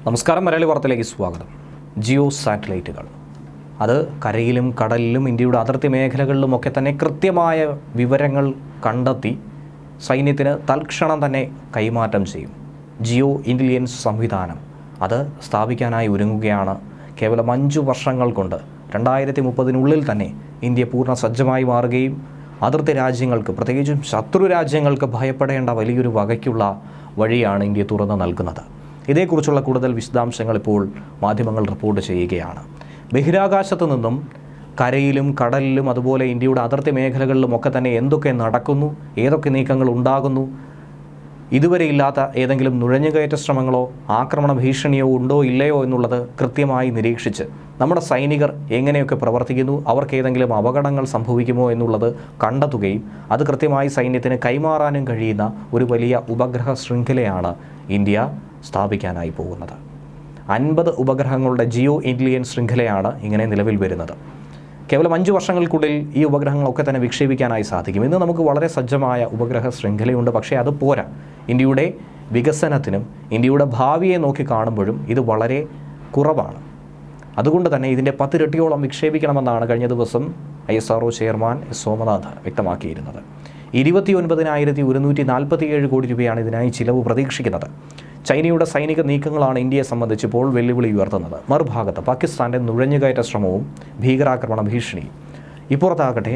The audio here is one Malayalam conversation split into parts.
നമസ്കാരം. മലയാളി വാർത്തയിലേക്ക് സ്വാഗതം. ജിയോ സാറ്റലൈറ്റുകൾ അത് കരയിലും കടലിലും ഇന്ത്യയുടെ അതിർത്തി മേഖലകളിലുമൊക്കെ തന്നെ കൃത്യമായ വിവരങ്ങൾ കണ്ടെത്തി സൈന്യത്തിന് തൽക്ഷണം തന്നെ കൈമാറ്റം ചെയ്യും. ജിയോ ഇൻ്റലിജൻസ് സംവിധാനം അത് സ്ഥാപിക്കാനായി ഒരുങ്ങുകയാണ്. കേവലം 5 വർഷങ്ങൾ കൊണ്ട് 2030 തന്നെ ഇന്ത്യ പൂർണ്ണ സജ്ജമായി മാറുകയും അതിർത്തി രാജ്യങ്ങൾക്ക്, പ്രത്യേകിച്ചും ശത്രു രാജ്യങ്ങൾക്ക് ഭയപ്പെടേണ്ട വലിയൊരു വകയ്ക്കുള്ള വഴിയാണ് ഇന്ത്യ തുറന്നു നൽകുന്നത്. ഇതേക്കുറിച്ചുള്ള കൂടുതൽ വിശദാംശങ്ങൾ ഇപ്പോൾ മാധ്യമങ്ങൾ റിപ്പോർട്ട് ചെയ്യുകയാണ്. ബഹിരാകാശത്തു നിന്നും കരയിലും കടലിലും അതുപോലെ ഇന്ത്യയുടെ അതിർത്തി മേഖലകളിലുമൊക്കെ തന്നെ എന്തൊക്കെ നടക്കുന്നു, ഏതൊക്കെ നീക്കങ്ങൾ ഉണ്ടാകുന്നു, ഇതുവരെ ഇല്ലാത്ത ഏതെങ്കിലും നുഴഞ്ഞുകയറ്റ ശ്രമങ്ങളോ ആക്രമണ ഭീഷണിയോ ഉണ്ടോ ഇല്ലയോ എന്നുള്ളത് കൃത്യമായി നിരീക്ഷിച്ച് നമ്മുടെ സൈനികർ എങ്ങനെയൊക്കെ പ്രവർത്തിക്കുന്നു, അവർക്ക് ഏതെങ്കിലും അപകടങ്ങൾ സംഭവിക്കുമോ എന്നുള്ളത് കണ്ടെത്തുകയും അത് കൃത്യമായി സൈന്യത്തിന് കൈമാറാനും കഴിയുന്ന ഒരു വലിയ ഉപഗ്രഹ ശൃംഖലയാണ് ഇന്ത്യ സ്ഥാപിക്കാനായി പോകുന്നത്. 50 ഉപഗ്രഹങ്ങളുടെ ജിയോ ഇൻ്റലിജൻസ് ശൃംഖലയാണ് ഇങ്ങനെ നിലവിൽ വരുന്നത്. കേവലം 5 വർഷങ്ങൾക്കുള്ളിൽ ഈ ഉപഗ്രഹങ്ങളൊക്കെ തന്നെ വിക്ഷേപിക്കാനായി സാധിക്കും. ഇന്ന് നമുക്ക് വളരെ സജ്ജമായ ഉപഗ്രഹ ശൃംഖലയുണ്ട്. പക്ഷേ അത് പോരാ. ഇന്ത്യയുടെ വികസനത്തിനും ഇന്ത്യയുടെ ഭാവിയെ നോക്കി കാണുമ്പോഴും ഇത് വളരെ കുറവാണ്. അതുകൊണ്ട് തന്നെ ഇതിൻ്റെ 10 ഇരട്ടിയോളം വിക്ഷേപിക്കണമെന്നാണ് കഴിഞ്ഞ ദിവസം ISRO ചെയർമാൻ സോമനാഥ് വ്യക്തമാക്കിയിരുന്നത്. 29,147 കോടി രൂപയാണ് ഇതിനായി ചിലവ് പ്രതീക്ഷിക്കുന്നത്. ചൈനയുടെ സൈനിക നീക്കങ്ങളാണ് ഇന്ത്യയെ സംബന്ധിച്ചിപ്പോൾ വെല്ലുവിളി ഉയർത്തുന്നത്. മറുഭാഗത്ത് പാകിസ്ഥാൻ്റെ നുഴഞ്ഞുകയറ്റ ശ്രമവും ഭീകരാക്രമണ ഭീഷണിയും. ഇപ്പുറത്താകട്ടെ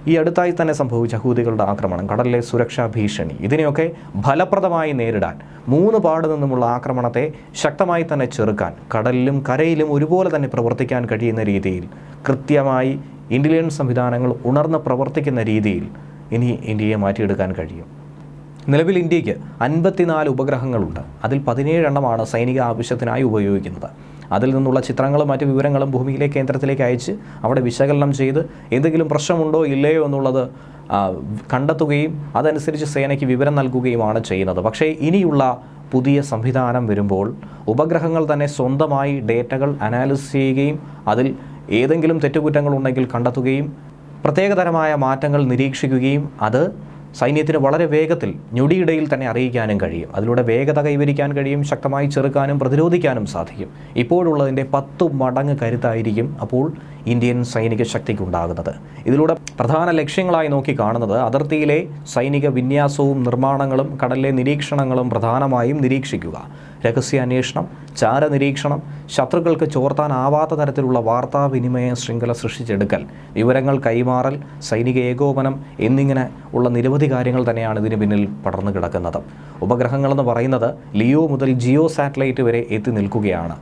ഈ അടുത്തായി തന്നെ സംഭവിച്ച ഹൂതികളുടെ ആക്രമണം, കടലിലെ സുരക്ഷാ ഭീഷണി, ഇതിനെയൊക്കെ ഫലപ്രദമായി നേരിടാൻ 3 പാട് നിന്നുമുള്ള ആക്രമണത്തെ ശക്തമായി തന്നെ ചെറുക്കാൻ കടലിലും കരയിലും ഒരുപോലെ തന്നെ പ്രവർത്തിക്കാൻ കഴിയുന്ന രീതിയിൽ കൃത്യമായി ഇൻ്റലിജൻസ് സംവിധാനങ്ങൾ ഉണർന്ന് പ്രവർത്തിക്കുന്ന രീതിയിൽ ഇനി ഇന്ത്യയെ മാറ്റിയെടുക്കാൻ കഴിയും. നിലവിൽ ഇന്ത്യക്ക് 54 ഉപഗ്രഹങ്ങളുണ്ട്. അതിൽ 17 എണ്ണമാണ് സൈനിക ആവശ്യത്തിനായി ഉപയോഗിക്കുന്നത്. അതിൽ നിന്നുള്ള ചിത്രങ്ങളും മറ്റ് വിവരങ്ങളും ഭൂമിയിലെ കേന്ദ്രത്തിലേക്ക് അയച്ച് അവിടെ വിശകലനം ചെയ്ത് എന്തെങ്കിലും പ്രശ്നമുണ്ടോ ഇല്ലയോ എന്നുള്ളത് കണ്ടെത്തുകയും അതനുസരിച്ച് സേനയ്ക്ക് വിവരം നൽകുകയുമാണ് ചെയ്യുന്നത്. പക്ഷേ ഇനിയുള്ള പുതിയ സംവിധാനം വരുമ്പോൾ ഉപഗ്രഹങ്ങൾ തന്നെ സ്വന്തമായി ഡേറ്റകൾ അനാലിസിസ് ചെയ്യുകയും അതിൽ ഏതെങ്കിലും തെറ്റുകുറ്റങ്ങളുണ്ടെങ്കിൽ കണ്ടെത്തുകയും പ്രത്യേകതരമായ മാറ്റങ്ങൾ നിരീക്ഷിക്കുകയും അത് സൈന്യത്തിന് വളരെ വേഗത്തിൽ ഞൊടിയിടയിൽ തന്നെ അറിയിക്കാനും കഴിയും. അതിലൂടെ വേഗത കൈവരിക്കാൻ കഴിയും, ശക്തമായി ചെറുക്കാനും പ്രതിരോധിക്കാനും സാധിക്കും. ഇപ്പോഴുള്ളതിൻ്റെ 10 മടങ്ങ് കരുത്തായിരിക്കും അപ്പോൾ ഇന്ത്യൻ സൈനിക ശക്തിക്കുണ്ടാകുന്നത്. ഇതിലൂടെ പ്രധാന ലക്ഷ്യങ്ങളായി നോക്കി കാണുന്നത് അതിർത്തിയിലെ സൈനിക വിന്യാസവും നിർമ്മാണങ്ങളും കടലിലെ നിരീക്ഷണങ്ങളും പ്രധാനമായും നിരീക്ഷിക്കുക, രഹസ്യാന്വേഷണം, ചാരനിരീക്ഷണം, ശത്രുക്കൾക്ക് ചോർത്താനാവാത്ത തരത്തിലുള്ള വാർത്താവിനിമയ ശൃംഖല സൃഷ്ടിച്ചെടുക്കൽ, വിവരങ്ങൾ കൈമാറൽ, സൈനിക ഏകോപനം എന്നിങ്ങനെ ഉള്ള നിരവധി കാര്യങ്ങൾ തന്നെയാണ് ഇതിന് പിന്നിൽ പടർന്നു കിടക്കുന്നത്. ഉപഗ്രഹങ്ങളെന്ന് പറയുന്നത് ലിയോ മുതൽ ജിയോ സാറ്റലൈറ്റ് വരെ എത്തി നിൽക്കുകയാണ്.